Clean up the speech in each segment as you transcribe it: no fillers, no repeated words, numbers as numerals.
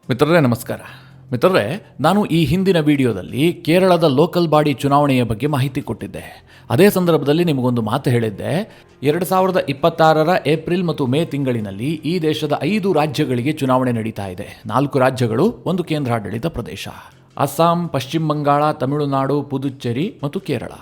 ಮಿತ್ರರೇ ನಮಸ್ಕಾರ. ಮಿತ್ರರೇ, ನಾನು ಈ ಹಿಂದಿನ ವಿಡಿಯೋದಲ್ಲಿ ಕೇರಳದ ಲೋಕಲ್ ಬಾಡಿ ಚುನಾವಣೆಯ ಬಗ್ಗೆ ಮಾಹಿತಿ ಕೊಟ್ಟಿದ್ದೆ. ಅದೇ ಸಂದರ್ಭದಲ್ಲಿ ನಿಮಗೊಂದು ಮಾತು ಹೇಳಿದ್ದೆ. 2026ರ ಏಪ್ರಿಲ್ ಮತ್ತು ಮೇ ತಿಂಗಳಿನಲ್ಲಿ ಈ ದೇಶದ 5 ರಾಜ್ಯಗಳಿಗೆ ಚುನಾವಣೆ ನಡೀತಾ ಇದೆ. 4 ರಾಜ್ಯಗಳು, 1 ಕೇಂದ್ರಾಡಳಿತ ಪ್ರದೇಶ: ಅಸ್ಸಾಂ, ಪಶ್ಚಿಮ ಬಂಗಾಳ, ತಮಿಳುನಾಡು, ಪುದುಚೇರಿ ಮತ್ತು ಕೇರಳ.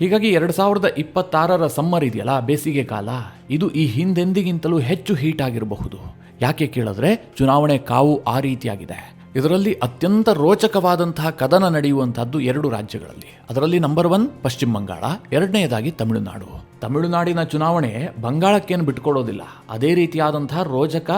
ಹೀಗಾಗಿ 2026ರ ಸಮ್ಮರ್ ಇದೆಯಲ್ಲ, ಬೇಸಿಗೆ ಕಾಲ, ಇದು ಈ ಹಿಂದೆಂದಿಗಿಂತಲೂ ಹೆಚ್ಚು ಹೀಟ್ ಆಗಿರಬಹುದು. ಯಾಕೆ ಕೇಳಿದ್ರೆ ಚುನಾವಣೆ ಕಾವು ಆ ರೀತಿಯಾಗಿದೆ. ಇದರಲ್ಲಿ ಅತ್ಯಂತ ರೋಚಕವಾದಂತಹ ಕದನ ನಡೆಯುವಂತಹದ್ದು 2 ರಾಜ್ಯಗಳಲ್ಲಿ. ಅದರಲ್ಲಿ ನಂಬರ್ 1 ಪಶ್ಚಿಮ ಬಂಗಾಳ, ಎರಡನೆಯದಾಗಿ ತಮಿಳುನಾಡು. ತಮಿಳುನಾಡಿನ ಚುನಾವಣೆ ಬಂಗಾಳಕ್ಕೇನು ಬಿಟ್ಕೊಡೋದಿಲ್ಲ. ಅದೇ ರೀತಿಯಾದಂತಹ ರೋಚಕ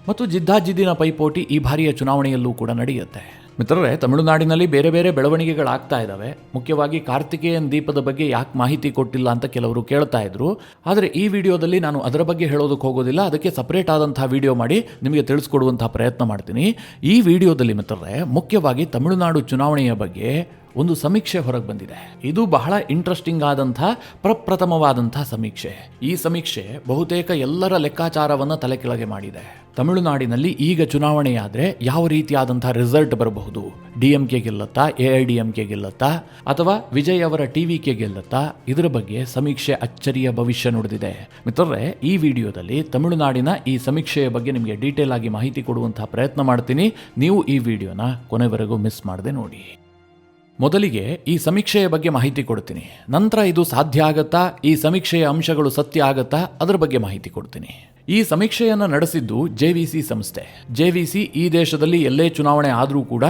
ಮತ್ತು ಜಿದ್ದಾಜಿದ್ದಿನ ಪೈಪೋಟಿ ಈ ಬಾರಿಯ ಚುನಾವಣೆಯಲ್ಲೂ ಕೂಡ ನಡೆಯುತ್ತೆ. ಮಿತ್ರರೇ, ತಮಿಳುನಾಡಿನಲ್ಲಿ ಬೇರೆ ಬೇರೆ ಬೆಳವಣಿಗೆಗಳಾಗ್ತಾ ಇದ್ದಾವೆ. ಮುಖ್ಯವಾಗಿ ಕಾರ್ತಿಕೇಯನ್ ದೀಪದ ಬಗ್ಗೆ ಯಾಕೆ ಮಾಹಿತಿ ಕೊಟ್ಟಿಲ್ಲ ಅಂತ ಕೆಲವರು ಕೇಳ್ತಾ ಇದ್ರು. ಆದರೆ ಈ ವಿಡಿಯೋದಲ್ಲಿ ನಾನು ಅದರ ಬಗ್ಗೆ ಹೇಳೋದಕ್ಕೆ ಹೋಗೋದಿಲ್ಲ. ಅದಕ್ಕೆ ಸಪರೇಟ್ ಆದಂತಹ ವಿಡಿಯೋ ಮಾಡಿ ನಿಮಗೆ ತಿಳಿಸ್ಕೊಡುವಂತಹ ಪ್ರಯತ್ನ ಮಾಡ್ತೀನಿ. ಈ ವಿಡಿಯೋದಲ್ಲಿ ಮಿತ್ರರೇ, ಮುಖ್ಯವಾಗಿ ತಮಿಳುನಾಡು ಚುನಾವಣೆಯ ಬಗ್ಗೆ ಒಂದು ಸಮೀಕ್ಷೆ ಹೊರಗೆ ಬಂದಿದೆ. ಇದು ಬಹಳ ಇಂಟ್ರೆಸ್ಟಿಂಗ್ ಆದಂತಹ ಪ್ರಪ್ರಥಮವಾದಂತಹ ಸಮೀಕ್ಷೆ. ಈ ಸಮೀಕ್ಷೆ ಬಹುತೇಕ ಎಲ್ಲರ ಲೆಕ್ಕಾಚಾರವನ್ನು ತಲೆಕೆಳಗೆ ಮಾಡಿದೆ. ತಮಿಳುನಾಡಿನಲ್ಲಿ ಈಗ ಚುನಾವಣೆಯಾದರೆ ಯಾವ ರೀತಿಯಾದಂತಹ ರಿಸಲ್ಟ್ ಬರಬಹುದು? DMK ಗೆಲ್ಲುತ್ತಾ, AIDMK ಗೆಲ್ಲುತ್ತಾ, ಅಥವಾ ವಿಜಯ್ ಅವರ TVK ಗೆಲ್ಲುತ್ತಾ? ಇದರ ಬಗ್ಗೆ ಸಮೀಕ್ಷೆ ಅಚ್ಚರಿಯ ಭವಿಷ್ಯ ನುಡಿದಿದೆ. ಮಿತ್ರರೇ, ಈ ವಿಡಿಯೋದಲ್ಲಿ ತಮಿಳುನಾಡಿನ ಈ ಸಮೀಕ್ಷೆಯ ಬಗ್ಗೆ ನಿಮಗೆ ಡೀಟೇಲ್ ಆಗಿ ಮಾಹಿತಿ ಕೊಡುವಂತಹ ಪ್ರಯತ್ನ ಮಾಡ್ತೀನಿ. ನೀವು ಈ ವಿಡಿಯೋನ ಕೊನೆವರೆಗೂ ಮಿಸ್ ಮಾಡದೆ ನೋಡಿ. ಮೊದಲಿಗೆ ಈ ಸಮೀಕ್ಷೆಯ ಬಗ್ಗೆ ಮಾಹಿತಿ ಕೊಡ್ತೀನಿ. ನಂತರ ಇದು ಸಾಧ್ಯ ಆಗತ್ತಾ, ಈ ಸಮೀಕ್ಷೆಯ ಅಂಶಗಳು ಸತ್ಯ ಆಗತ್ತಾ, ಅದರ ಬಗ್ಗೆ ಮಾಹಿತಿ ಕೊಡ್ತೀನಿ. ಈ ಸಮೀಕ್ಷೆಯನ್ನು ನಡೆಸಿದ್ದು JVC ಸಂಸ್ಥೆ. JVC ಈ ದೇಶದಲ್ಲಿ ಎಲ್ಲೇ ಚುನಾವಣೆ ಆದರೂ ಕೂಡ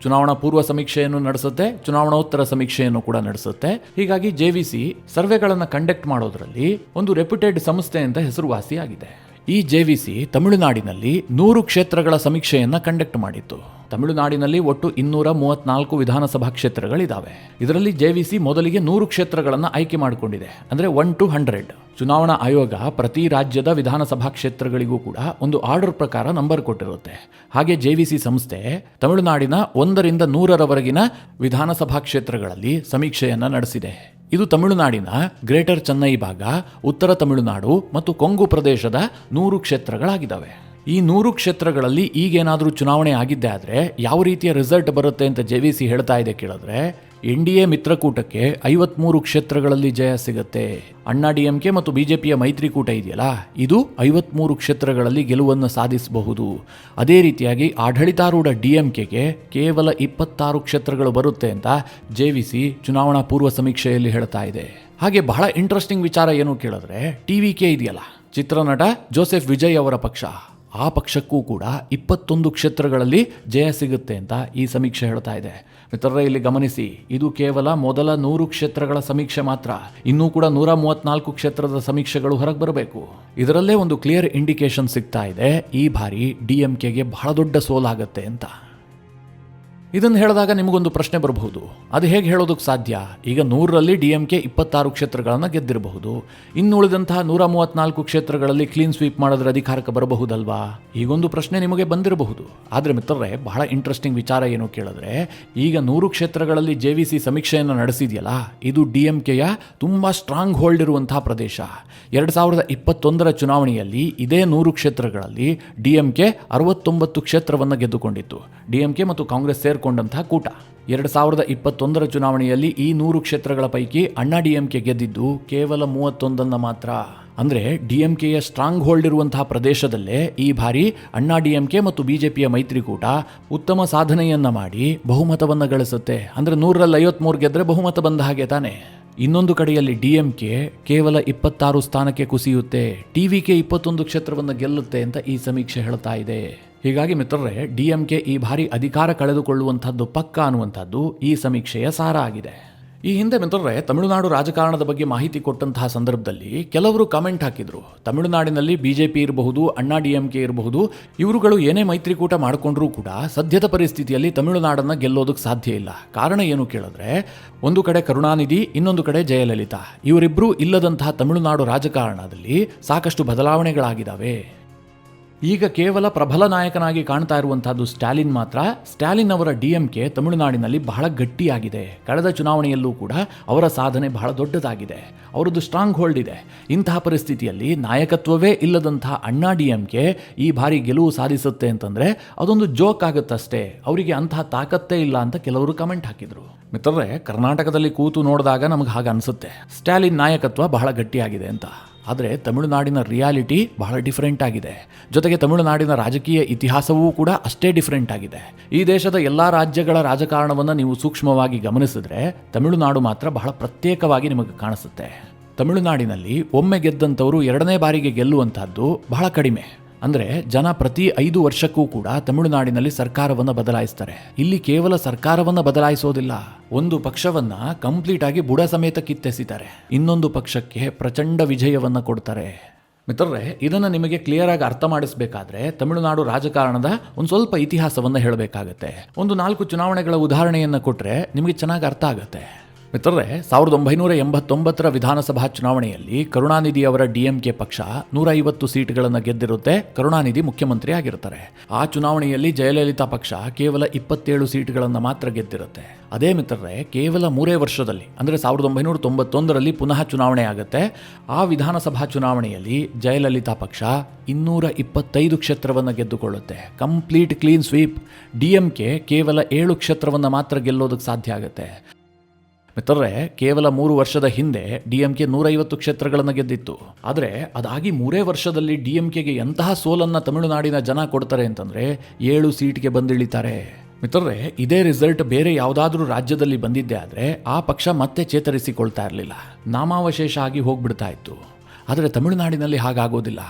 ಚುನಾವಣಾ ಪೂರ್ವ ಸಮೀಕ್ಷೆಯನ್ನು ನಡೆಸುತ್ತೆ, ಚುನಾವಣೋತ್ತರ ಸಮೀಕ್ಷೆಯನ್ನು ಕೂಡ ನಡೆಸುತ್ತೆ. ಹೀಗಾಗಿ JVC ಸರ್ವೆಗಳನ್ನು ಕಂಡಕ್ಟ್ ಮಾಡೋದ್ರಲ್ಲಿ ಒಂದು ರೆಪ್ಯೂಟೆಡ್ ಸಂಸ್ಥೆ ಅಂತ ಹೆಸರುವಾಸಿಯಾಗಿದೆ. ಈ JVC ತಮಿಳುನಾಡಿನಲ್ಲಿ 100 ಕ್ಷೇತ್ರಗಳ ಸಮೀಕ್ಷೆಯನ್ನು ಕಂಡಕ್ಟ್ ಮಾಡಿತ್ತು. ತಮಿಳುನಾಡಿನಲ್ಲಿ ಒಟ್ಟು 234 ವಿಧಾನಸಭಾ ಕ್ಷೇತ್ರಗಳಿದ್ದಾವೆ. ಇದರಲ್ಲಿ JVC ಮೊದಲಿಗೆ 100 ಕ್ಷೇತ್ರಗಳನ್ನು ಆಯ್ಕೆ ಮಾಡಿಕೊಂಡಿದೆ. ಅಂದರೆ 1 to 100. ಚುನಾವಣಾ ಆಯೋಗ ಪ್ರತಿ ರಾಜ್ಯದ ವಿಧಾನಸಭಾ ಕ್ಷೇತ್ರಗಳಿಗೂ ಕೂಡ ಒಂದು ಆರ್ಡರ್ ಪ್ರಕಾರ ನಂಬರ್ ಕೊಟ್ಟಿರುತ್ತೆ. ಹಾಗೆ JVC ಸಂಸ್ಥೆ ತಮಿಳುನಾಡಿನ 1ರಿಂದ 100ರವರೆಗಿನ ವಿಧಾನಸಭಾ ಕ್ಷೇತ್ರಗಳಲ್ಲಿ ಸಮೀಕ್ಷೆಯನ್ನು ನಡೆಸಿದೆ. ಇದು ತಮಿಳುನಾಡಿನ ಗ್ರೇಟರ್ ಚೆನ್ನೈ ಭಾಗ, ಉತ್ತರ ತಮಿಳುನಾಡು ಮತ್ತು ಕೊಂಗು ಪ್ರದೇಶದ 100 ಕ್ಷೇತ್ರಗಳಾಗಿದ್ದಾವೆ. ಈ 100 ಕ್ಷೇತ್ರಗಳಲ್ಲಿ ಈಗೇನಾದರೂ ಚುನಾವಣೆ ಆಗಿದ್ದೆ ಆದರೆ ಯಾವ ರೀತಿಯ ರಿಸಲ್ಟ್ ಬರುತ್ತೆ ಅಂತ JVC ಹೇಳ್ತಾ ಇದೆ ಕೇಳಿದ್ರೆ, NDA ಮಿತ್ರಕೂಟಕ್ಕೆ 53 ಕ್ಷೇತ್ರಗಳಲ್ಲಿ ಜಯ ಸಿಗುತ್ತೆ. ಅಣ್ಣಾ DMK ಮತ್ತು BJPಯ ಮೈತ್ರಿಕೂಟ ಇದೆಯಲ್ಲ, ಇದು 53 ಕ್ಷೇತ್ರಗಳಲ್ಲಿ ಗೆಲುವನ್ನು ಸಾಧಿಸಬಹುದು. ಅದೇ ರೀತಿಯಾಗಿ ಆಡಳಿತಾರೂಢ DMKಗೆ ಕೇವಲ 26 ಕ್ಷೇತ್ರಗಳು ಬರುತ್ತೆ ಅಂತ JVC ಚುನಾವಣಾ ಪೂರ್ವ ಸಮೀಕ್ಷೆಯಲ್ಲಿ ಹೇಳ್ತಾ ಇದೆ. ಹಾಗೆ ಬಹಳ ಇಂಟ್ರೆಸ್ಟಿಂಗ್ ವಿಚಾರ ಏನು ಕೇಳಿದ್ರೆ, TVK ಇದೆಯಲ್ಲ, ಚಿತ್ರನಟ ಜೋಸೆಫ್ ವಿಜಯ್ ಅವರ ಪಕ್ಷ, ಆ ಪಕ್ಷಕ್ಕೂ ಕೂಡ 21 ಕ್ಷೇತ್ರಗಳಲ್ಲಿ ಜಯ ಸಿಗುತ್ತೆ ಅಂತ ಈ ಸಮೀಕ್ಷೆ ಹೇಳ್ತಾ ಇದೆ. ಮಿತ್ರರೇ, ಇಲ್ಲಿ ಗಮನಿಸಿ, ಇದು ಕೇವಲ ಮೊದಲ 100 ಕ್ಷೇತ್ರಗಳ ಸಮೀಕ್ಷೆ ಮಾತ್ರ. ಇನ್ನೂ ಕೂಡ 134 ಕ್ಷೇತ್ರದ ಸಮೀಕ್ಷೆಗಳು ಹೊರಗೆ ಬರಬೇಕು. ಇದರಲ್ಲೇ ಒಂದು ಕ್ಲಿಯರ್ ಇಂಡಿಕೇಶನ್ ಸಿಗ್ತಾ ಇದೆ, ಈ ಬಾರಿ DMKಗೆ ಬಹಳ ದೊಡ್ಡ ಸೋಲಾಗತ್ತೆ ಅಂತ. ಇದನ್ನು ಹೇಳಿದಾಗ ನಿಮಗೊಂದು ಪ್ರಶ್ನೆ ಬರಬಹುದು, ಅದು ಹೇಗೆ ಹೇಳೋದಕ್ಕೆ ಸಾಧ್ಯ? ಈಗ 100ರಲ್ಲಿ DMK 26 ಕ್ಷೇತ್ರಗಳನ್ನು ಗೆದ್ದಿರಬಹುದು. ಇನ್ನು ಉಳಿದಂತಹ 134 ಕ್ಷೇತ್ರಗಳಲ್ಲಿ ಕ್ಲೀನ್ ಸ್ವೀಪ್ ಮಾಡಿದ್ರೆ ಅಧಿಕಾರಕ್ಕೆ ಬರಬಹುದಲ್ವಾ? ಈಗೊಂದು ಪ್ರಶ್ನೆ ನಿಮಗೆ ಬಂದಿರಬಹುದು. ಆದರೆ ಮಿತ್ರರೇ, ಬಹಳ ಇಂಟ್ರೆಸ್ಟಿಂಗ್ ವಿಚಾರ ಏನು ಕೇಳಿದ್ರೆ, ಈಗ 100 ಕ್ಷೇತ್ರಗಳಲ್ಲಿ JVC ಸಮೀಕ್ಷೆಯನ್ನು ನಡೆಸಿದೆಯಲ್ಲ, ಇದು DMKಯ ತುಂಬ ಸ್ಟ್ರಾಂಗ್ ಹೋಲ್ಡ್ ಇರುವಂತಹ ಪ್ರದೇಶ. 2021ರ ಚುನಾವಣೆಯಲ್ಲಿ ಇದೇ 100 ಕ್ಷೇತ್ರಗಳಲ್ಲಿ DMK 69 ಕ್ಷೇತ್ರವನ್ನು ಗೆದ್ದುಕೊಂಡಿತ್ತು. DMK ಮತ್ತು ಕಾಂಗ್ರೆಸ್ ಕೊಂಡಂತಹ ಕೂಟ. 2021ರ ಚುನಾವಣೆಯಲ್ಲಿ ಈ 100 ಕ್ಷೇತ್ರಗಳ ಪೈಕಿ ಅಣ್ಣಾ DMK ಗೆದ್ದಿದ್ದು ಕೇವಲ 31 ಮಾತ್ರ. ಅಂದ್ರೆ DMKಯ ಸ್ಟ್ರಾಂಗ್ ಹೋಲ್ಡ್ ಇರುವಂತಹ ಪ್ರದೇಶದಲ್ಲೇ ಈ ಬಾರಿ ಅಣ್ಣಾ DMK ಮತ್ತು BJPಯ ಮೈತ್ರಿಕೂಟ ಉತ್ತಮ ಸಾಧನೆಯನ್ನ ಮಾಡಿ ಬಹುಮತವನ್ನು ಗಳಿಸುತ್ತೆ. ಅಂದ್ರೆ 100ರಲ್ಲಿ 53 ಗೆದ್ರೆ ಬಹುಮತ ಬಂದ ಹಾಗೆ ತಾನೆ. ಇನ್ನೊಂದು ಕಡೆಯಲ್ಲಿ DMK ಕೇವಲ 26 ಸ್ಥಾನಕ್ಕೆ ಕುಸಿಯುತ್ತೆ. TVK 21 ಕ್ಷೇತ್ರವನ್ನು ಗೆಲ್ಲುತ್ತೆ ಅಂತ ಈ ಸಮೀಕ್ಷೆ ಹೇಳ್ತಾ ಇದೆ. ಹೀಗಾಗಿ ಮಿತ್ರರೇ, DMK ಈ ಬಾರಿ ಅಧಿಕಾರ ಕಳೆದುಕೊಳ್ಳುವಂಥದ್ದು ಪಕ್ಕ ಅನ್ನುವಂಥದ್ದು ಈ ಸಮೀಕ್ಷೆಯ ಸಾರ ಆಗಿದೆ. ಈ ಹಿಂದೆ ಮಿತ್ರರೇ, ತಮಿಳುನಾಡು ರಾಜಕಾರಣದ ಬಗ್ಗೆ ಮಾಹಿತಿ ಕೊಟ್ಟಂತಹ ಸಂದರ್ಭದಲ್ಲಿ ಕೆಲವರು ಕಾಮೆಂಟ್ ಹಾಕಿದ್ರು, ತಮಿಳುನಾಡಿನಲ್ಲಿ BJP ಇರಬಹುದು, ಅಣ್ಣಾ DMK ಇರಬಹುದು, ಇವರುಗಳು ಏನೇ ಮೈತ್ರಿಕೂಟ ಮಾಡಿಕೊಂಡ್ರೂ ಕೂಡ ಸದ್ಯದ ಪರಿಸ್ಥಿತಿಯಲ್ಲಿ ತಮಿಳುನಾಡನ್ನು ಗೆಲ್ಲೋದಕ್ಕೆ ಸಾಧ್ಯ ಇಲ್ಲ. ಕಾರಣ ಏನು ಕೇಳಿದ್ರೆ, ಒಂದು ಕಡೆ ಕರುಣಾನಿಧಿ, ಇನ್ನೊಂದು ಕಡೆ ಜಯಲಲಿತಾ, ಇವರಿಬ್ಬರೂ ಇಲ್ಲದಂತಹ ತಮಿಳುನಾಡು ರಾಜಕಾರಣದಲ್ಲಿ ಸಾಕಷ್ಟು ಬದಲಾವಣೆಗಳಾಗಿದ್ದಾವೆ. ಈಗ ಕೇವಲ ಪ್ರಬಲ ನಾಯಕನಾಗಿ ಕಾಣ್ತಾ ಇರುವಂತಹದ್ದು ಸ್ಟಾಲಿನ್ ಮಾತ್ರ. ಸ್ಟಾಲಿನ್ ಅವರ ಡಿಎಂಕೆ ತಮಿಳುನಾಡಿನಲ್ಲಿ ಬಹಳ ಗಟ್ಟಿಯಾಗಿದೆ. ಕಳೆದ ಚುನಾವಣೆಯಲ್ಲೂ ಕೂಡ ಅವರ ಸಾಧನೆ ಬಹಳ ದೊಡ್ಡದಾಗಿದೆ. ಅವರದ್ದು ಸ್ಟ್ರಾಂಗ್ ಹೋಲ್ಡ್ ಇದೆ. ಇಂತಹ ಪರಿಸ್ಥಿತಿಯಲ್ಲಿ ನಾಯಕತ್ವವೇ ಇಲ್ಲದಂತಹ ಅಣ್ಣಾ ಡಿಎಂಕೆ ಈ ಬಾರಿ ಗೆಲುವು ಸಾಧಿಸುತ್ತೆ ಅಂತಂದ್ರೆ ಅದೊಂದು ಜೋಕ್ ಆಗುತ್ತಷ್ಟೇ. ಅವರಿಗೆ ಅಂತಹ ತಾಕತ್ತೇ ಇಲ್ಲ ಅಂತ ಕೆಲವರು ಕಮೆಂಟ್ ಹಾಕಿದ್ರು. ಮಿತ್ರರೇ, ಕರ್ನಾಟಕದಲ್ಲಿ ಕೂತು ನೋಡಿದಾಗ ನಮಗೆ ಹಾಗೆ ಅನಿಸುತ್ತೆ, ಸ್ಟಾಲಿನ್ ನಾಯಕತ್ವ ಬಹಳ ಗಟ್ಟಿಯಾಗಿದೆ ಅಂತ. ಆದರೆ ತಮಿಳುನಾಡಿನ ರಿಯಾಲಿಟಿ ಬಹಳ ಡಿಫರೆಂಟ್ ಆಗಿದೆ. ಜೊತೆಗೆ ತಮಿಳುನಾಡಿನ ರಾಜಕೀಯ ಇತಿಹಾಸವೂ ಕೂಡ ಅಷ್ಟೇ ಡಿಫರೆಂಟ್ ಆಗಿದೆ. ಈ ದೇಶದ ಎಲ್ಲ ರಾಜ್ಯಗಳ ರಾಜಕಾರಣವನ್ನು ನೀವು ಸೂಕ್ಷ್ಮವಾಗಿ ಗಮನಿಸಿದ್ರೆ ತಮಿಳುನಾಡು ಮಾತ್ರ ಬಹಳ ಪ್ರತ್ಯೇಕವಾಗಿ ನಿಮಗೆ ಕಾಣಿಸುತ್ತೆ. ತಮಿಳುನಾಡಿನಲ್ಲಿ ಒಮ್ಮೆ ಗೆದ್ದಂಥವರು ಎರಡನೇ ಬಾರಿಗೆ ಗೆಲ್ಲುವಂತಹದ್ದು ಬಹಳ ಕಡಿಮೆ. ಅಂದರೆ ಜನ ಪ್ರತಿ 5 ವರ್ಷಕ್ಕೂ ಕೂಡ ತಮಿಳುನಾಡಿನಲ್ಲಿ ಸರ್ಕಾರವನ್ನು ಬದಲಾಯಿಸ್ತಾರೆ. ಇಲ್ಲಿ ಕೇವಲ ಸರ್ಕಾರವನ್ನು ಬದಲಾಯಿಸೋದಿಲ್ಲ, ಒಂದು ಪಕ್ಷವನ್ನ ಕಂಪ್ಲೀಟ್ ಆಗಿ ಬುಡ ಸಮೇತ ಕಿತ್ತೆಸಿತಾರೆ, ಇನ್ನೊಂದು ಪಕ್ಷಕ್ಕೆ ಪ್ರಚಂಡ ವಿಜಯವನ್ನ ಕೊಡ್ತಾರೆ. ಮಿತ್ರರೇ, ಇದನ್ನು ನಿಮಗೆ ಕ್ಲಿಯರ್ ಆಗಿ ಅರ್ಥ ಮಾಡಿಸಬೇಕಾದ್ರೆ ತಮಿಳುನಾಡು ರಾಜಕಾರಣದ ಒಂದು ಸ್ವಲ್ಪ ಇತಿಹಾಸವನ್ನು ಹೇಳಬೇಕಾಗತ್ತೆ. ಒಂದು 4 ಚುನಾವಣೆಗಳ ಉದಾಹರಣೆಯನ್ನು ಕೊಟ್ಟರೆ ನಿಮಗೆ ಚೆನ್ನಾಗಿ ಅರ್ಥ ಆಗುತ್ತೆ. ಮಿತ್ರರೇ, 1989ರ ವಿಧಾನಸಭಾ ಚುನಾವಣೆಯಲ್ಲಿ ಕರುಣಾನಿಧಿ ಅವರ ಡಿಎಂಕೆ ಪಕ್ಷ 150 ಸೀಟ್ಗಳನ್ನು ಗೆದ್ದಿರುತ್ತೆ. ಕರುಣಾನಿಧಿ ಮುಖ್ಯಮಂತ್ರಿ ಆಗಿರ್ತಾರೆ. ಆ ಚುನಾವಣೆಯಲ್ಲಿ ಜಯಲಲಿತಾ ಪಕ್ಷ ಕೇವಲ 27 ಸೀಟ್ಗಳನ್ನು ಮಾತ್ರ ಗೆದ್ದಿರುತ್ತೆ. ಅದೇ ಮಿತ್ರರೇ, ಕೇವಲ 3 ವರ್ಷದಲ್ಲಿ ಅಂದರೆ 1991ರಲ್ಲಿ ಪುನಃ ಚುನಾವಣೆ ಆಗುತ್ತೆ. ಆ ವಿಧಾನಸಭಾ ಚುನಾವಣೆಯಲ್ಲಿ ಜಯಲಲಿತಾ ಪಕ್ಷ 225 ಕ್ಷೇತ್ರವನ್ನು ಗೆದ್ದುಕೊಳ್ಳುತ್ತೆ. Complete clean sweep. ಡಿಎಂಕೆ ಕೇವಲ 7 ಕ್ಷೇತ್ರವನ್ನು ಮಾತ್ರ ಗೆಲ್ಲೋದಕ್ಕೆ ಸಾಧ್ಯ ಆಗುತ್ತೆ. ಮಿತ್ರರೇ, ಕೇವಲ 3 ವರ್ಷದ ಹಿಂದೆ ಡಿಎಂಕೆ 150 ಕ್ಷೇತ್ರಗಳನ್ನು ಗೆದ್ದಿತ್ತು. ಆದರೆ ಅದಾಗಿ 3 ವರ್ಷದಲ್ಲಿ ಡಿಎಂಕೆಗೆ ಎಂತಹ ಸೋಲನ್ನು ತಮಿಳುನಾಡಿನ ಜನ ಕೊಡ್ತಾರೆ ಅಂತಂದರೆ 7 ಸೀಟ್ಗೆ ಬಂದಿಳಿತಾರೆ. ಮಿತ್ರರೇ, ಇದೇ ರಿಸಲ್ಟ್ ಬೇರೆ ಯಾವುದಾದ್ರೂ ರಾಜ್ಯದಲ್ಲಿ ಬಂದಿದ್ದೆ ಆದರೆ ಆ ಪಕ್ಷ ಮತ್ತೆ ಚೇತರಿಸಿಕೊಳ್ತಾ ಇರಲಿಲ್ಲ, ನಾಮಾವಶೇಷ ಆಗಿ ಹೋಗ್ಬಿಡ್ತಾ ಇತ್ತು. ಆದರೆ ತಮಿಳುನಾಡಿನಲ್ಲಿ ಹಾಗಾಗೋದಿಲ್ಲ.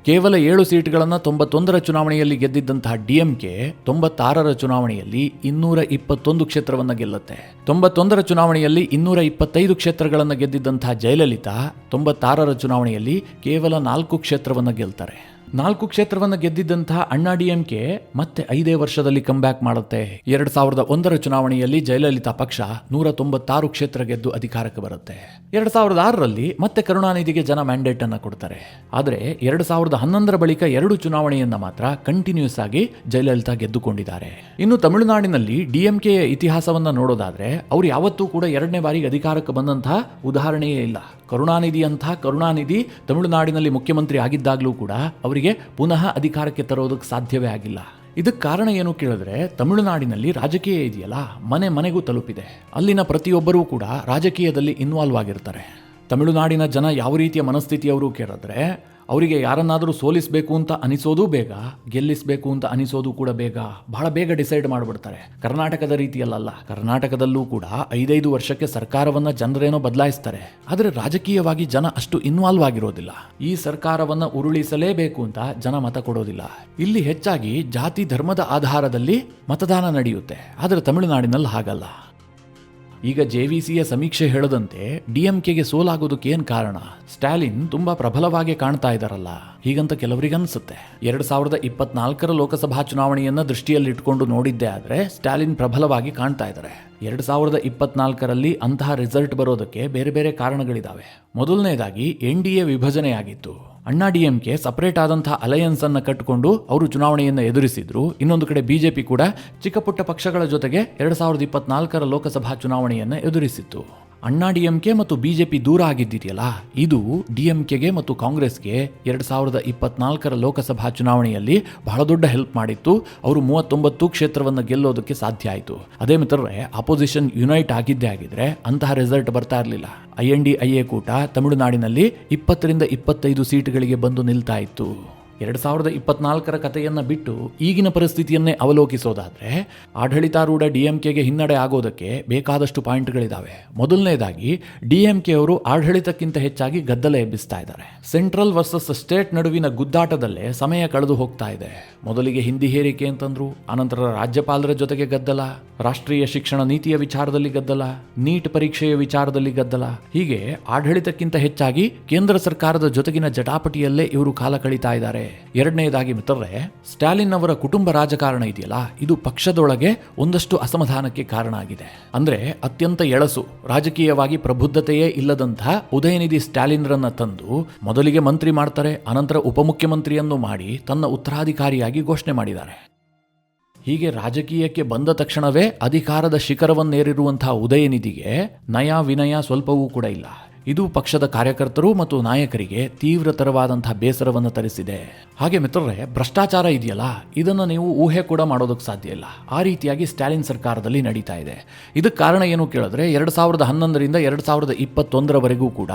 ಕೇವಲ 7 ಸೀಟ್ಗಳನ್ನು 91ರ ಚುನಾವಣೆಯಲ್ಲಿ ಗೆದ್ದಿದ್ದಂತಹ ಡಿಎಂಕೆ 96ರ ಚುನಾವಣೆಯಲ್ಲಿ 221 ಕ್ಷೇತ್ರವನ್ನು ಗೆಲ್ಲುತ್ತೆ. 91ರ ಚುನಾವಣೆಯಲ್ಲಿ 225 ಕ್ಷೇತ್ರಗಳನ್ನು ಗೆದ್ದಿದ್ದಂತಹ ಜಯಲಲಿತಾ 96ರ ಚುನಾವಣೆಯಲ್ಲಿ ಕೇವಲ 4 ಕ್ಷೇತ್ರವನ್ನು ಗೆಲ್ತಾರೆ. 4 ಕ್ಷೇತ್ರವನ್ನು ಗೆದ್ದಿದ್ದಂತಹ ಅಣ್ಣಾ ಡಿಎಂಕೆ ಮತ್ತೆ 5 ವರ್ಷದಲ್ಲಿ ಕಂಬ್ಯಾಕ್ ಮಾಡುತ್ತೆ. 2001ರ ಚುನಾವಣೆಯಲ್ಲಿ ಜಯಲಲಿತಾ ಪಕ್ಷ 196 ಕ್ಷೇತ್ರ ಗೆದ್ದು ಅಧಿಕಾರಕ್ಕೆ ಬರುತ್ತೆ. 2006ರಲ್ಲಿ ಮತ್ತೆ ಕರುಣಾನಿಧಿಗೆ ಜನ ಮ್ಯಾಂಡೇಟ್ ಅನ್ನು ಕೊಡ್ತಾರೆ. ಆದರೆ 2011ರ ಬಳಿಕ 2 ಚುನಾವಣೆಯನ್ನ ಮಾತ್ರ ಕಂಟಿನ್ಯೂಸ್ ಆಗಿ ಜಯಲಲಿತಾ ಗೆದ್ದುಕೊಂಡಿದ್ದಾರೆ. ಇನ್ನು ತಮಿಳುನಾಡಿನಲ್ಲಿ ಡಿಎಂಕೆಯ ಇತಿಹಾಸವನ್ನ ನೋಡೋದಾದ್ರೆ ಅವರು ಯಾವತ್ತೂ ಕೂಡ 2ನೇ ಬಾರಿಗೆ ಅಧಿಕಾರಕ್ಕೆ ಬಂದಂತಹ ಉದಾಹರಣೆಯೇ ಇಲ್ಲ. ಕರುಣಾನಿಧಿ ತಮಿಳುನಾಡಿನಲ್ಲಿ ಮುಖ್ಯಮಂತ್ರಿ ಆಗಿದ್ದಾಗಲೂ ಕೂಡ ಅವರಿಗೆ ಪುನಃ ಅಧಿಕಾರಕ್ಕೆ ತರೋದಕ್ಕೆ ಸಾಧ್ಯವೇ ಆಗಿಲ್ಲ. ಇದಕ್ಕೆ ಕಾರಣ ಏನು ಕೇಳಿದ್ರೆ, ತಮಿಳುನಾಡಿನಲ್ಲಿ ರಾಜಕೀಯ ಇದೆಯಲ್ಲ, ಮನೆ ಮನೆಗೂ ತಲುಪಿದೆ. ಅಲ್ಲಿನ ಪ್ರತಿಯೊಬ್ಬರೂ ಕೂಡ ರಾಜಕೀಯದಲ್ಲಿ ಇನ್ವಾಲ್ವ್ ಆಗಿರ್ತಾರೆ. ತಮಿಳುನಾಡಿನ ಜನ ಯಾವ ರೀತಿಯ ಮನಸ್ಥಿತಿಯವರು ಕೇಳಿದ್ರೆ, ಅವರಿಗೆ ಯಾರನ್ನಾದರೂ ಸೋಲಿಸಬೇಕು ಅಂತ ಅನಿಸೋದು ಬೇಗ, ಗೆಲ್ಲಿಸಬೇಕು ಅಂತ ಅನಿಸೋದು ಕೂಡ ಬೇಗ, ಬಹಳ ಬೇಗ ಡಿಸೈಡ್ ಮಾಡಿಬಿಡ್ತಾರೆ. ಕರ್ನಾಟಕದ ರೀತಿಯಲ್ಲ. ಕರ್ನಾಟಕದಲ್ಲೂ ಕೂಡ 5 ವರ್ಷಕ್ಕೆ ಸರ್ಕಾರವನ್ನ ಜನರೇನೋ ಬದಲಾಯಿಸ್ತಾರೆ, ಆದರೆ ರಾಜಕೀಯವಾಗಿ ಜನ ಅಷ್ಟು ಇನ್ವಾಲ್ವ್ ಆಗಿರೋದಿಲ್ಲ. ಈ ಸರ್ಕಾರವನ್ನ ಉರುಳಿಸಲೇಬೇಕು ಅಂತ ಜನ ಮತ ಕೊಡೋದಿಲ್ಲ. ಇಲ್ಲಿ ಹೆಚ್ಚಾಗಿ ಜಾತಿ ಧರ್ಮದ ಆಧಾರದಲ್ಲಿ ಮತದಾನ ನಡೆಯುತ್ತೆ. ಆದರೆ ತಮಿಳುನಾಡಿನಲ್ಲಿ ಹಾಗಲ್ಲ. ಈಗ ಜೆವಿಸಿಯ ಸಮೀಕ್ಷೆ ಹೇಳದಂತೆ ಡಿಎಂಕೆಗೆ ಸೋಲಾಗೋದಕ್ಕೆ ಏನು ಕಾರಣ? ಸ್ಟಾಲಿನ್ ತುಂಬಾ ಪ್ರಬಲವಾಗಿ ಕಾಣ್ತಾ ಇದ್ದಾರಲ್ಲ, ಹೀಗಂತ ಕೆಲವರಿಗೆ ಅನ್ಸುತ್ತೆ. 2024ರ ಲೋಕಸಭಾ ಚುನಾವಣೆಯನ್ನ ದೃಷ್ಟಿಯಲ್ಲಿಟ್ಕೊಂಡು ನೋಡಿದ್ದೇ ಆದ್ರೆ ಸ್ಟಾಲಿನ್ ಪ್ರಬಲವಾಗಿ ಕಾಣ್ತಾ ಇದ್ದಾರೆ. 2024ರಲ್ಲಿ ಅಂತಹ ರಿಸಲ್ಟ್ ಬರೋದಕ್ಕೆ ಬೇರೆ ಬೇರೆ ಕಾರಣಗಳಿದಾವೆ. ಮೊದಲನೇದಾಗಿ NDA ವಿಭಜನೆಯಾಗಿತ್ತು. ಅಣ್ಣಾ ಡಿಎಂಕೆ ಸಪರೇಟ್ ಆದಂತಹ ಅಲಯನ್ಸ್ ಅನ್ನು ಕಟ್ಟಿಕೊಂಡು ಅವರು ಚುನಾವಣೆಯನ್ನು ಎದುರಿಸಿದ್ರು. ಇನ್ನೊಂದು ಕಡೆ ಬಿಜೆಪಿ ಕೂಡ ಚಿಕ್ಕ ಪುಟ್ಟ ಪಕ್ಷಗಳ ಜೊತೆಗೆ 2024ರ ಲೋಕಸಭಾ ಚುನಾವಣೆಯನ್ನು ಎದುರಿಸಿತ್ತು. ಅಣ್ಣಾ ಡಿಎಂಕೆ ಮತ್ತು ಬಿಜೆಪಿ ದೂರ ಆಗಿದ್ದಿದೆಯಲ್ಲ, ಇದು ಡಿಎಂಕೆಗೆ ಮತ್ತು ಕಾಂಗ್ರೆಸ್ಗೆ 2024ರ ಲೋಕಸಭಾ ಚುನಾವಣೆಯಲ್ಲಿ ಬಹಳ ದೊಡ್ಡ ಹೆಲ್ಪ್ ಮಾಡಿತ್ತು. ಅವರು 39 ಕ್ಷೇತ್ರವನ್ನು ಗೆಲ್ಲೋದಕ್ಕೆ ಸಾಧ್ಯ ಆಯಿತು. ಅದೇ ಮಿತ್ರರೇ, ಅಪೋಸಿಷನ್ ಯುನೈಟ್ ಆಗಿದ್ದೇ ಆಗಿದ್ರೆ ಅಂತಹ ರಿಸಲ್ಟ್ ಬರ್ತಾ ಇರಲಿಲ್ಲ. INDIA ಕೂಟ ತಮಿಳುನಾಡಿನಲ್ಲಿ 20ರಿಂದ 25 ಸೀಟ್ಗಳಿಗೆ ಬಂದು ನಿಲ್ತಾ ಇತ್ತು. 2024ರ ಕಥೆಯನ್ನು ಬಿಟ್ಟು ಈಗಿನ ಪರಿಸ್ಥಿತಿಯನ್ನೇ ಅವಲೋಕಿಸೋದಾದ್ರೆ ಆಡಳಿತಾರೂಢ ಡಿಎಂಕೆಗೆ ಹಿನ್ನಡೆ ಆಗೋದಕ್ಕೆ ಬೇಕಾದಷ್ಟು ಪಾಯಿಂಟ್ಗಳಿದ್ದಾವೆ. ಮೊದಲನೇದಾಗಿ ಡಿಎಂಕೆ ಅವರು ಆಡಳಿತಕ್ಕಿಂತ ಹೆಚ್ಚಾಗಿ ಗದ್ದಲ ಎಬ್ಬಿಸ್ತಾ ಇದ್ದಾರೆ. ಸೆಂಟ್ರಲ್ ವರ್ಸಸ್ ಸ್ಟೇಟ್ ನಡುವಿನ ಗುದ್ದಾಟದಲ್ಲೇ ಸಮಯ ಕಳೆದು ಹೋಗ್ತಾ ಇದೆ. ಮೊದಲಿಗೆ ಹಿಂದಿ ಹೇರಿಕೆ ಅಂತಂದ್ರು, ಆನಂತರ ರಾಜ್ಯಪಾಲರ ಜೊತೆಗೆ ಗದ್ದಲ, ರಾಷ್ಟ್ರೀಯ ಶಿಕ್ಷಣ ನೀತಿಯ ವಿಚಾರದಲ್ಲಿ ಗದ್ದಲ, ನೀಟ್ ಪರೀಕ್ಷೆಯ ವಿಚಾರದಲ್ಲಿ ಗದ್ದಲ. ಹೀಗೆ ಆಡಳಿತಕ್ಕಿಂತ ಹೆಚ್ಚಾಗಿ ಕೇಂದ್ರ ಸರ್ಕಾರದ ಜೊತೆಗಿನ ಜಟಾಪಟಿಯಲ್ಲೇ ಇವರು ಕಾಲ ಕಳೀತಾ ಇದ್ದಾರೆ. ಎರಡನೇದಾಗಿ ಮಿತ್ರರೇ, ಸ್ಟಾಲಿನ್ ಅವರ ಕುಟುಂಬ ರಾಜಕಾರಣ ಇದೆಯಲ್ಲ, ಇದು ಪಕ್ಷದೊಳಗೆ ಒಂದಷ್ಟು ಅಸಮಾಧಾನಕ್ಕೆ ಕಾರಣ ಆಗಿದೆ. ಅಂದ್ರೆ ಅತ್ಯಂತ ಎಳಸು, ರಾಜಕೀಯವಾಗಿ ಪ್ರಬುದ್ಧತೆಯೇ ಇಲ್ಲದಂತಹ ಉದಯನಿಧಿ ಸ್ಟಾಲಿನ್ರನ್ನ ತಂದು ಮೊದಲಿಗೆ ಮಂತ್ರಿ ಮಾಡ್ತಾರೆ, ಅನಂತರ ಉಪಮುಖ್ಯಮಂತ್ರಿಯನ್ನು ಮಾಡಿ ತನ್ನ ಉತ್ತರಾಧಿಕಾರಿಯಾಗಿ ಘೋಷಣೆ ಮಾಡಿದ್ದಾರೆ. ಹೀಗೆ ರಾಜಕೀಯಕ್ಕೆ ಬಂದ ತಕ್ಷಣವೇ ಅಧಿಕಾರದ ಶಿಖರವನ್ನೇರಿರುವಂತಹ ಉದಯನಿಧಿಗೆ ನಯ ವಿನಯ ಸ್ವಲ್ಪವೂ ಕೂಡ ಇಲ್ಲ. ಇದು ಪಕ್ಷದ ಕಾರ್ಯಕರ್ತರು ಮತ್ತು ನಾಯಕರಿಗೆ ತೀವ್ರತರವಾದಂತಹ ಬೇಸರವನ್ನು ತರಿಸಿದೆ. ಹಾಗೆ ಮಿತ್ರರೇ, ಭ್ರಷ್ಟಾಚಾರ ಇದೆಯಲ್ಲ, ಇದನ್ನು ನೀವು ಊಹೆ ಕೂಡ ಮಾಡೋದಕ್ಕೆ ಸಾಧ್ಯ ಇಲ್ಲ. ಆ ರೀತಿಯಾಗಿ ಸ್ಟಾಲಿನ್ ಸರ್ಕಾರದಲ್ಲಿ ನಡೀತಾ ಇದೆ. ಇದಕ್ಕೆ ಕಾರಣ ಏನು ಕೇಳಿದ್ರೆ, 2011ರಿಂದ 2021ರವರೆಗೂ ಕೂಡ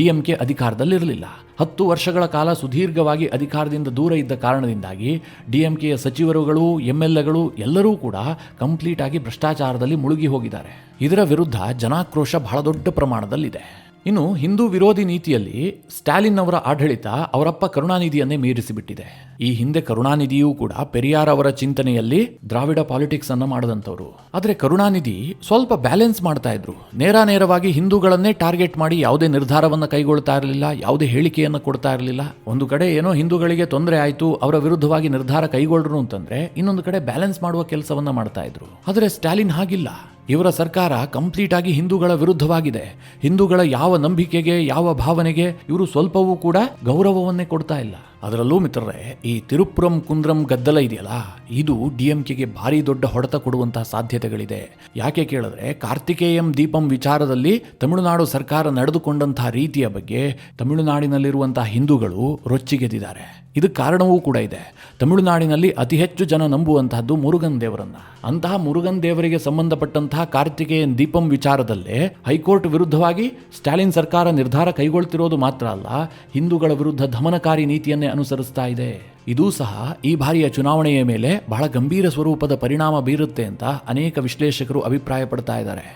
DMK ಅಧಿಕಾರದಲ್ಲಿರಲಿಲ್ಲ. 10 ವರ್ಷಗಳ ಕಾಲ ಸುದೀರ್ಘವಾಗಿ ಅಧಿಕಾರದಿಂದ ದೂರ ಇದ್ದ ಕಾರಣದಿಂದಾಗಿ DMKಯ ಸಚಿವರುಗಳು, MLAಗಳು ಎಲ್ಲರೂ ಕೂಡ ಕಂಪ್ಲೀಟ್ ಆಗಿ ಭ್ರಷ್ಟಾಚಾರದಲ್ಲಿ ಮುಳುಗಿ ಹೋಗಿದ್ದಾರೆ. ಇದರ ವಿರುದ್ಧ ಜನಾಕ್ರೋಶ ಬಹಳ ದೊಡ್ಡ ಪ್ರಮಾಣದಲ್ಲಿದೆ. ಇನ್ನು ಹಿಂದೂ ವಿರೋಧಿ ನೀತಿಯಲ್ಲಿ ಸ್ಟಾಲಿನ್ ಅವರ ಆಡಳಿತ ಅವರಪ್ಪ ಕರುಣಾನಿಧಿಯನ್ನೇ ಮೀರಿಸಿಬಿಟ್ಟಿದೆ. ಈ ಹಿಂದೆ ಕರುಣಾನಿಧಿಯೂ ಕೂಡ ಪೆರಿಯಾರ್ ಅವರ ಚಿಂತನೆಯಲ್ಲಿ ದ್ರಾವಿಡ ಪಾಲಿಟಿಕ್ಸ್ ಅನ್ನು ಮಾಡದಂತವರು. ಆದರೆ ಕರುಣಾನಿಧಿ ಸ್ವಲ್ಪ ಬ್ಯಾಲೆನ್ಸ್ ಮಾಡ್ತಾ ಇದ್ರು. ನೇರವಾಗಿ ಹಿಂದೂಗಳನ್ನೇ ಟಾರ್ಗೆಟ್ ಮಾಡಿ ಯಾವುದೇ ನಿರ್ಧಾರವನ್ನು ಕೈಗೊಳ್ತಾ ಇರಲಿಲ್ಲ, ಯಾವುದೇ ಹೇಳಿಕೆಯನ್ನು ಕೊಡ್ತಾ ಇರಲಿಲ್ಲ. ಒಂದು ಕಡೆ ಏನೋ ಹಿಂದೂಗಳಿಗೆ ತೊಂದರೆ ಆಯಿತು, ಅವರ ವಿರುದ್ಧವಾಗಿ ನಿರ್ಧಾರ ಕೈಗೊಳ್ಳರು ಅಂತಂದ್ರೆ ಇನ್ನೊಂದು ಕಡೆ ಬ್ಯಾಲೆನ್ಸ್ ಮಾಡುವ ಕೆಲಸವನ್ನ ಮಾಡ್ತಾ ಇದ್ರು. ಆದರೆ ಸ್ಟಾಲಿನ್ ಹಾಗಿಲ್ಲ. ಇವರ ಸರ್ಕಾರ ಕಂಪ್ಲೀಟ್ ಆಗಿ ಹಿಂದೂಗಳ ವಿರುದ್ಧವಾಗಿದೆ. ಹಿಂದೂಗಳ ಯಾವ ನಂಬಿಕೆಗೆ, ಯಾವ ಭಾವನೆಗೆ ಇವರು ಸ್ವಲ್ಪವೂ ಕೂಡ ಗೌರವವನ್ನೇ ಕೊಡ್ತಾ ಇಲ್ಲ. ಅದರಲ್ಲೂ ಮಿತ್ರರೇ, ಈ ತಿರುಪುರಂ ಕುಂದ್ರಂ ಗದ್ದಲ ಇದೆಯಲ್ಲ, ಇದು DMKಗೆ ಭಾರಿ ದೊಡ್ಡ ಹೊಡೆತ ಕೊಡುವಂತಹ ಸಾಧ್ಯತೆಗಳಿದೆ. ಯಾಕೆ ಕೇಳಿದ್ರೆ, ಕಾರ್ತಿಕೇಯಂ ದೀಪಂ ವಿಚಾರದಲ್ಲಿ ತಮಿಳುನಾಡು ಸರ್ಕಾರ ನಡೆದುಕೊಂಡಂತಹ ರೀತಿಯ ಬಗ್ಗೆ ತಮಿಳುನಾಡಿನಲ್ಲಿರುವಂತಹ ಹಿಂದೂಗಳು ರೊಚ್ಚಿಗೆದ್ದಿದ್ದಾರೆ. ಇದಕ್ಕೆ ಕಾರಣವೂ ಕೂಡ ಇದೆ. ತಮಿಳುನಾಡಿನಲ್ಲಿ ಅತಿ ಹೆಚ್ಚು ಜನ ನಂಬುವಂತಹದ್ದು ಮುರುಗನ್ ದೇವರನ್ನ. ಅಂತಹ ಮುರುಗನ್ ದೇವರಿಗೆ ಸಂಬಂಧಪಟ್ಟಂತಹ ಕಾರ್ತಿಕೇಯನ್ ದೀಪಂ ವಿಚಾರದಲ್ಲೇ ಹೈಕೋರ್ಟ್ ವಿರುದ್ಧವಾಗಿ ಸ್ಟಾಲಿನ್ ಸರ್ಕಾರ ನಿರ್ಧಾರ ಕೈಗೊಳ್ತಿರೋದು ಮಾತ್ರ ಅಲ್ಲ, ಹಿಂದೂಗಳ ವಿರುದ್ಧ ದಮನಕಾರಿ ನೀತಿಯನ್ನೇ ಅನುಸರಿಸ್ತಾ ಇದೆ. ಇದೂ ಸಹ ಈ ಬಾರಿಯ ಚುನಾವಣೆಯ ಮೇಲೆ ಬಹಳ ಗಂಭೀರ ಸ್ವರೂಪದ ಪರಿಣಾಮ ಬೀರುತ್ತೆ ಅಂತ ಅನೇಕ ವಿಶ್ಲೇಷಕರು ಅಭಿಪ್ರಾಯ ಪಡ್ತಾ ಇದ್ದಾರೆ.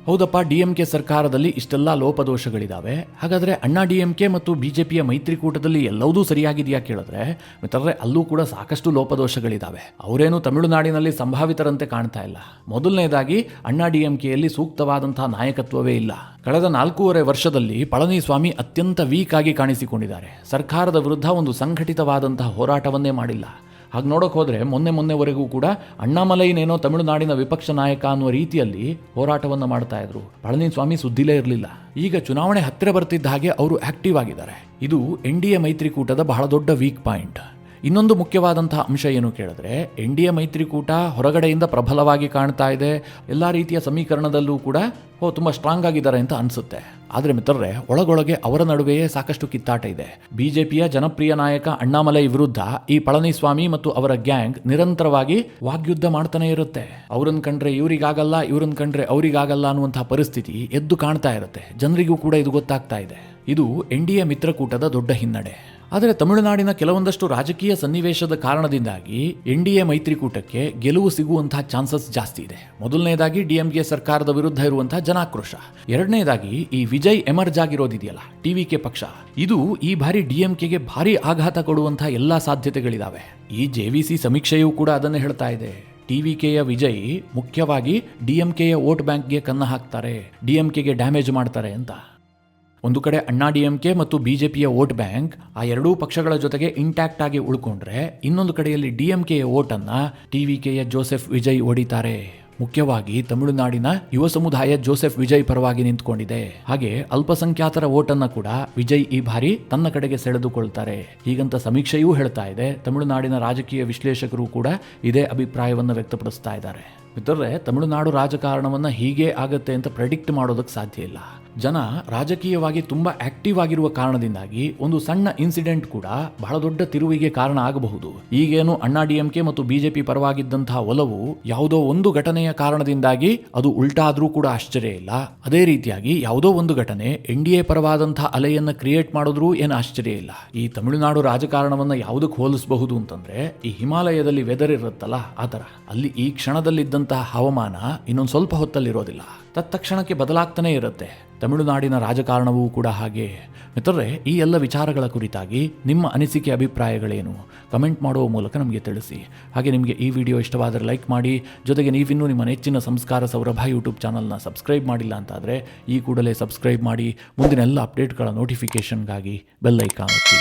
ಹೌದಪ್ಪ, DMK ಸರ್ಕಾರದಲ್ಲಿ ಇಷ್ಟೆಲ್ಲ ಲೋಪದೋಷಗಳಿದ್ದಾವೆ. ಹಾಗಾದರೆ ಅಣ್ಣಾ DMK ಮತ್ತು BJPಯ ಮೈತ್ರಿಕೂಟದಲ್ಲಿ ಎಲ್ಲವೂ ಸರಿಯಾಗಿದೆಯಾ ಕೇಳಿದ್ರೆ ಮಿತ್ರರೇ, ಅಲ್ಲೂ ಕೂಡ ಸಾಕಷ್ಟು ಲೋಪದೋಷಗಳಿದ್ದಾವೆ. ಅವರೇನು ತಮಿಳುನಾಡಿನಲ್ಲಿ ಸಂಭಾವಿತರಂತೆ ಕಾಣ್ತಾ ಇಲ್ಲ. ಮೊದಲನೇದಾಗಿ ಅಣ್ಣಾ DMKಯಲ್ಲಿ ಸೂಕ್ತವಾದಂತಹ ನಾಯಕತ್ವವೇ ಇಲ್ಲ. ಕಳೆದ 4.5 ವರ್ಷದಲ್ಲಿ ಪಳನಿಸ್ವಾಮಿ ಅತ್ಯಂತ ವೀಕ್ ಆಗಿ ಕಾಣಿಸಿಕೊಂಡಿದ್ದಾರೆ. ಸರ್ಕಾರದ ವಿರುದ್ಧ ಒಂದು ಸಂಘಟಿತವಾದಂತಹ ಹೋರಾಟವನ್ನೇ ಮಾಡಿಲ್ಲ. ಹಾಗೆ ನೋಡೋಕೆ ಹೋದರೆ ಮೊನ್ನೆವರೆಗೂ ಕೂಡ ಅಣ್ಣಾಮಲೈನೇನೋ ತಮಿಳುನಾಡಿನ ವಿಪಕ್ಷ ನಾಯಕ ಅನ್ನುವ ರೀತಿಯಲ್ಲಿ ಹೋರಾಟವನ್ನು ಮಾಡ್ತಾ ಇದ್ರು. ಪಳನಿಸ್ವಾಮಿ ಸುದ್ದಿಲೇ ಇರಲಿಲ್ಲ. ಈಗ ಚುನಾವಣೆ ಹತ್ತಿರ ಬರ್ತಿದ್ದ ಹಾಗೆ ಅವರು ಆಕ್ಟಿವ್ ಆಗಿದ್ದಾರೆ. ಇದು NDA ಮೈತ್ರಿಕೂಟದ ಬಹಳ ದೊಡ್ಡ ವೀಕ್ ಪಾಯಿಂಟ್. ಇನ್ನೊಂದು ಮುಖ್ಯವಾದಂತಹ ಅಂಶ ಏನು ಕೇಳಿದ್ರೆ, NDA ಮೈತ್ರಿಕೂಟ ಹೊರಗಡೆಯಿಂದ ಪ್ರಬಲವಾಗಿ ಕಾಣ್ತಾ ಇದೆ, ಎಲ್ಲ ರೀತಿಯ ಸಮೀಕರಣದಲ್ಲೂ ಕೂಡ ತುಂಬ ಸ್ಟ್ರಾಂಗ್ ಆಗಿದ್ದಾರೆ ಅಂತ ಅನಿಸುತ್ತೆ. ಆದರೆ ಮಿತ್ರರೇ, ಒಳಗೊಳಗೆ ಅವರ ನಡುವೆಯೇ ಸಾಕಷ್ಟು ಕಿತ್ತಾಟ ಇದೆ. BJPಯ ಜನಪ್ರಿಯ ನಾಯಕ ಅಣ್ಣಾಮಲೈ ವಿರುದ್ಧ ಈ ಪಳನಿಸ್ವಾಮಿ ಮತ್ತು ಅವರ ಗ್ಯಾಂಗ್ ನಿರಂತರವಾಗಿ ವಾಗ್ಯುದ್ಧ ಮಾಡ್ತಾನೆ ಇರುತ್ತೆ. ಅವ್ರನ್ನ ಕಂಡ್ರೆ ಇವರಿಗಾಗಲ್ಲ, ಇವ್ರನ್ನ ಕಂಡ್ರೆ ಅವರಿಗಾಗಲ್ಲ ಅನ್ನುವಂತಹ ಪರಿಸ್ಥಿತಿ ಎದ್ದು ಕಾಣ್ತಾ ಇರುತ್ತೆ. ಜನರಿಗೂ ಕೂಡ ಇದು ಗೊತ್ತಾಗ್ತಾ ಇದೆ. ಇದು NDA ಮಿತ್ರಕೂಟದ ದೊಡ್ಡ ಹಿನ್ನಡೆ. ಆದರೆ ತಮಿಳುನಾಡಿನ ಕೆಲವೊಂದಷ್ಟು ರಾಜಕೀಯ ಸನ್ನಿವೇಶದ ಕಾರಣದಿಂದಾಗಿ NDA ಮೈತ್ರಿಕೂಟಕ್ಕೆ ಗೆಲುವು ಸಿಗುವಂತಹ ಚಾನ್ಸಸ್ ಜಾಸ್ತಿ ಇದೆ. ಮೊದಲನೇದಾಗಿ DMK ಸರ್ಕಾರದ ವಿರುದ್ಧ ಇರುವಂತಹ ಜನಾಕ್ರೋಶ. ಎರಡನೇದಾಗಿ ಈ ವಿಜಯ್ ಎಮರ್ಜ್ ಆಗಿರೋದಿದೆಯಲ್ಲ, TVK ಪಕ್ಷ, ಇದು ಈ ಬಾರಿ DMKಗೆ ಭಾರಿ ಆಘಾತ ಕೊಡುವಂತಹ ಎಲ್ಲಾ ಸಾಧ್ಯತೆಗಳಿದಾವೆ. ಈ JVC ಸಮೀಕ್ಷೆಯೂ ಕೂಡ ಅದನ್ನೇ ಹೇಳ್ತಾ ಇದೆ. TVKಯ ವಿಜಯ್ ಮುಖ್ಯವಾಗಿ DMKಯ ವೋಟ್ ಬ್ಯಾಂಕ್ಗೆ ಕನ್ನ ಹಾಕ್ತಾರೆ, DMKಗೆ ಡ್ಯಾಮೇಜ್ ಮಾಡ್ತಾರೆ ಅಂತ. ಒಂದು ಕಡೆ ಅಣ್ಣಾ DMK ಮತ್ತು BJPಯ ವೋಟ್ ಬ್ಯಾಂಕ್ ಆ ಎರಡೂ ಪಕ್ಷಗಳ ಜೊತೆಗೆ ಇಂಟ್ಯಾಕ್ಟ್ ಆಗಿ ಉಳ್ಕೊಂಡ್ರೆ, ಇನ್ನೊಂದು ಕಡೆಯಲ್ಲಿ DMKಯ ವೋಟನ್ನು TVKಯ ಜೋಸೆಫ್ ವಿಜಯ್ ಹೊಡಿತಾರೆ. ಮುಖ್ಯವಾಗಿ ತಮಿಳುನಾಡಿನ ಯುವ ಸಮುದಾಯ ಜೋಸೆಫ್ ವಿಜಯ್ ಪರವಾಗಿ ನಿಂತ್ಕೊಂಡಿದೆ. ಹಾಗೆ ಅಲ್ಪಸಂಖ್ಯಾತರ ವೋಟನ್ನು ಕೂಡ ವಿಜಯ್ ಈ ಬಾರಿ ತನ್ನ ಕಡೆಗೆ ಸೆಳೆದುಕೊಳ್ತಾರೆ. ಹೀಗಂತ ಸಮೀಕ್ಷೆಯೂ ಹೇಳ್ತಾ ಇದೆ. ತಮಿಳುನಾಡಿನ ರಾಜಕೀಯ ವಿಶ್ಲೇಷಕರು ಕೂಡ ಇದೇ ಅಭಿಪ್ರಾಯವನ್ನು ವ್ಯಕ್ತಪಡಿಸ್ತಾ ಇದ್ದಾರೆ. ಮಿತ್ರರೇ, ತಮಿಳುನಾಡು ರಾಜಕಾರಣವನ್ನು ಹೀಗೆ ಆಗತ್ತೆ ಅಂತ ಪ್ರೆಡಿಕ್ಟ್ ಮಾಡೋದಕ್ಕೆ ಸಾಧ್ಯ ಇಲ್ಲ. ಜನ ರಾಜಕೀಯವಾಗಿ ತುಂಬಾ ಆಕ್ಟಿವ್ ಆಗಿರುವ ಕಾರಣದಿಂದಾಗಿ ಒಂದು ಸಣ್ಣ ಇನ್ಸಿಡೆಂಟ್ ಕೂಡ ಬಹಳ ದೊಡ್ಡ ತಿರುವಿಗೆ ಕಾರಣ ಆಗಬಹುದು. ಈಗೇನು ಅಣ್ಣಾ DMK ಮತ್ತು BJP ಪರವಾಗಿದ್ದಂತಹ ಒಲವು ಯಾವುದೋ ಒಂದು ಘಟನೆಯ ಕಾರಣದಿಂದಾಗಿ ಅದು ಉಲ್ಟಾ ಆದ್ರೂ ಕೂಡ ಆಶ್ಚರ್ಯ ಇಲ್ಲ. ಅದೇ ರೀತಿಯಾಗಿ ಯಾವುದೋ ಒಂದು ಘಟನೆ NDA ಪರವಾದಂತಹ ಅಲೆಯನ್ನು ಕ್ರಿಯೇಟ್ ಮಾಡಿದ್ರೂ ಏನು ಆಶ್ಚರ್ಯ ಇಲ್ಲ. ಈ ತಮಿಳುನಾಡು ರಾಜಕಾರಣವನ್ನ ಯಾವುದಕ್ಕೆ ಹೋಲಿಸಬಹುದು ಅಂತಂದ್ರೆ, ಈ ಹಿಮಾಲಯದಲ್ಲಿ ವೆದರ್ ಇರುತ್ತಲ್ಲ ಆ ಥರ. ಅಲ್ಲಿ ಈ ಕ್ಷಣದಲ್ಲಿದ್ದಂತಹ ಹವಾಮಾನ ಇನ್ನೊಂದು ಸ್ವಲ್ಪ ಹೊತ್ತಲ್ಲಿರೋದಿಲ್ಲ, ತತ್ಕ್ಷಣಕ್ಕೆ ಬದಲಾಗ್ತಾನೆ ಇರುತ್ತೆ. ತಮಿಳುನಾಡಿನ ರಾಜಕಾರಣವೂ ಕೂಡ ಹಾಗೆ. ಮಿತ್ರರೇ, ಈ ಎಲ್ಲ ವಿಚಾರಗಳ ಕುರಿತಾಗಿ ನಿಮ್ಮ ಅನಿಸಿಕೆ ಅಭಿಪ್ರಾಯಗಳೇನು ಕಮೆಂಟ್ ಮಾಡುವ ಮೂಲಕ ನಮಗೆ ತಿಳಿಸಿ. ಹಾಗೆ ನಿಮಗೆ ಈ ವಿಡಿಯೋ ಇಷ್ಟವಾದರೆ ಲೈಕ್ ಮಾಡಿ. ಜೊತೆಗೆ ನೀವಿನ್ನೂ ನಿಮ್ಮ ನೆಚ್ಚಿನ ಸಂಸ್ಕಾರ ಸೌರಭ ಯೂಟ್ಯೂಬ್ ಚಾನಲ್ನ ಸಬ್ಸ್ಕ್ರೈಬ್ ಮಾಡಿಲ್ಲ ಅಂತಾದರೆ ಈ ಕೂಡಲೇ ಸಬ್ಸ್ಕ್ರೈಬ್ ಮಾಡಿ. ಮುಂದಿನ ಎಲ್ಲ ಅಪ್ಡೇಟ್ಗಳ ನೋಟಿಫಿಕೇಷನ್ಗಾಗಿ ಬೆಲ್ ಐಕಾನ್ ಒತ್ತಿ.